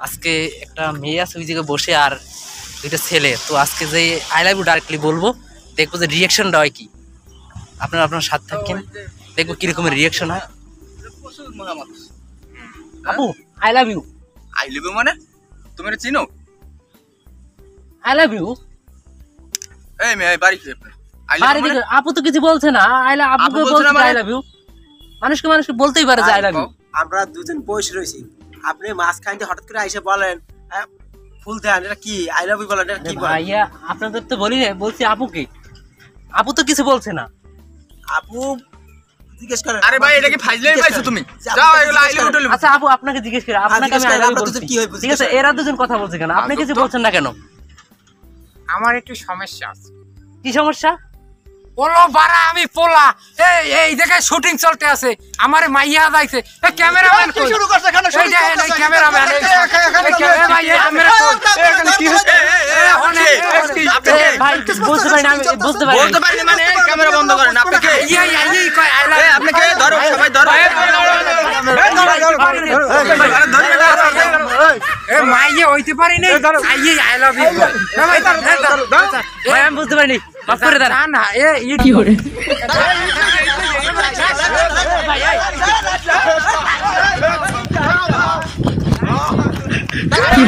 আজকে একটা মেয়ে আছে ওই জায়গায় বসে আর দুইটা ছেলে, তো আজকে যে আই লাভ ইউ ডাইরেক্টলি বলবো, দেখবো যে রিয়াকশনটা হয় কি। আপনারা আপনার সাথে থাকেন, দেখবো কিরকমের রিয়াকশন হয়। আপু I love you. I love you মানে তুমি এটা চিনো? আই লাভ ইউ এই মেয়ে বাড়ি কি আপনি? আই লাভ ইউ মানে আপু তো কিছু বলছে না। আপুকে বলছে আই লাভ ইউ। মানুষকে বলতেই পারে যে আই লাভ ইউ। আমরা দুজন বসে রয়েছি, আপনি মাঝখান দিয়ে হঠাৎ করে এসে বলেন ফুল দেন, এটা কি আই লাভ ইউ বলেন, এটা কি বলেন? ভাইয়া আপনাদের তো বলি না, বলছি আপুকে। আপু তো কিছু বলছে না। আপু জিজ্ঞেস করেন। আরে ভাই এটা কি ফাইজলামি পাইছো তুমি? যাও এগুলো আই লাভ ইউ বলে। আচ্ছা আপু আপনাকে জিজ্ঞেস করি, আপনাকে আমি আই লাভ ইউ বলছি, ঠিক আছে? এরা দুজন কথা বলছে কেন? আপনি কিছু বলছেন না কেন? আমার একটু সমস্যা আছে। কি সমস্যা? পোলো বাড়া আমি পোলা, এই দেখে শুটিং চলতে আছে, আমার মাইয়া যাইছে, এই ক্যামেরাম্যান কই? শুরু করছে কেন? এই যে এই ক্যামেরাম্যান, এই ক্যামেরাম্যান ক্যামেরা এখানে কি হচ্ছে? ভাই বুঝতে পারি না, আমি বুঝতে পারি বলতে পারি মানে ক্যামেরা বন্ধ করেন। আপনি কে? এই কয় আই লাভ আপনি কে? ধরো সবাই ধরো। এ মাইয়া হইতে পারি নাই, আই লাভ ইউ। ভাই আমি বুঝতে পারিনি, মাফ করে দেন। না না এ কি করে কি